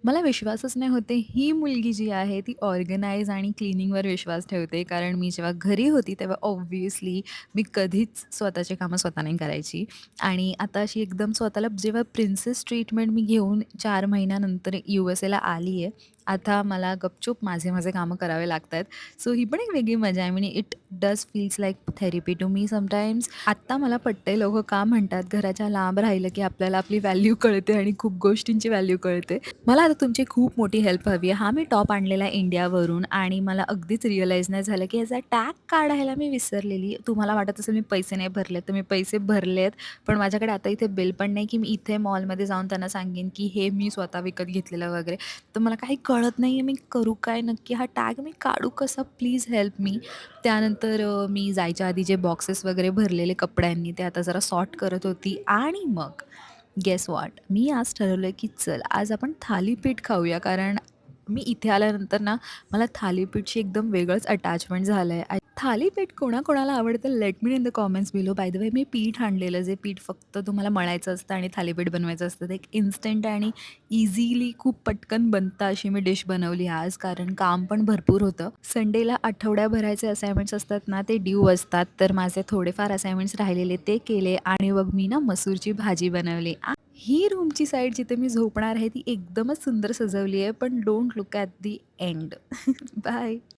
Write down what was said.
मला विश्वासच नाही होते, ही मुलगी जी आहे ती ऑर्गनाइज आणि क्लीनिंगवर विश्वास ठेवते. कारण मी जेव्हा घरी होती तेव्हा ऑब्व्हियसली मी कधीच स्वतःची कामं स्वतः नाही करायची आणि आता अशी एकदम स्वतःला जेव्हा प्रिन्सेस ट्रीटमेंट मी घेऊन 4 महिन्यानंतर USA आली आहे. आता मला गपचूप माझे माझे कामं करावे लागतायत. सो ही पण एक वेगळी मजा आहे. It does feels like therapy to me sometimes. आत्ता मला पटतंय लोकं का म्हणतात घराच्या लांब राहिलं की आपल्याला आपली व्हॅल्यू कळते आणि खूप गोष्टींची व्हॅल्यू कळते. मला आता तुमची खूप मोठी हेल्प हवी आहे. हां, मी टॉप आणलेला इंडियावरून आणि मला अगदीच रिअलाईज नाही झालं, की याचा टॅग काढायला मी विसरलेली. तुम्हाला वाटत असेल मी पैसे नाही भरलेत, तर मी पैसे भरलेत. पण माझ्याकडे आता इथे बिल पण नाही, की मी इथे मॉलमध्ये जाऊन त्यांना सांगेन, की हे मी स्वतः विकत घेतलेलं वगैरे. तर मला काही कळत नाही आहे, मी करू काय नक्की? हा टॅग मी काढू कसा? Please help me. त्यानंतर मी जायच्या आधी जे बॉक्सेस वगैरे भरलेले कपड्यांनी, ते आता जरा सॉर्ट करत होती आणि मग गेस व्हॉट? मी आज ठरवलं की चल आज आपण थालीपीठ खाऊया कारण मी इथे आल्यानंतर ना मला थालीपीठशी एकदम वेगळंच अटॅचमेंट झालं आहे. थालीपीठ कोणाकोणाला आवडतं let me in the comments below. By the way मी पीठ आणलेलं जे पीठ फक्त तुम्हाला मळायचं असतं आणि थालीपीठ बनवायचं असतं. ते एक इन्स्टंट आणि इझिली खूप पटकन बनतं अशी मी डिश बनवली आज कारण काम पण भरपूर होतं. संडेला आठवड्याभराचे असाइनमेंट्स असतात ना ते ड्यू असतात. तर माझे थोडेफार असाइनमेंट्स राहिलेले ते केले आणि मग मी ना मसूरची भाजी बनवली. ही रूमची साईड जिथे मी झोपणार आहे ती एकदमच सुंदर सजवली आहे. पण don't look at the end. Bye.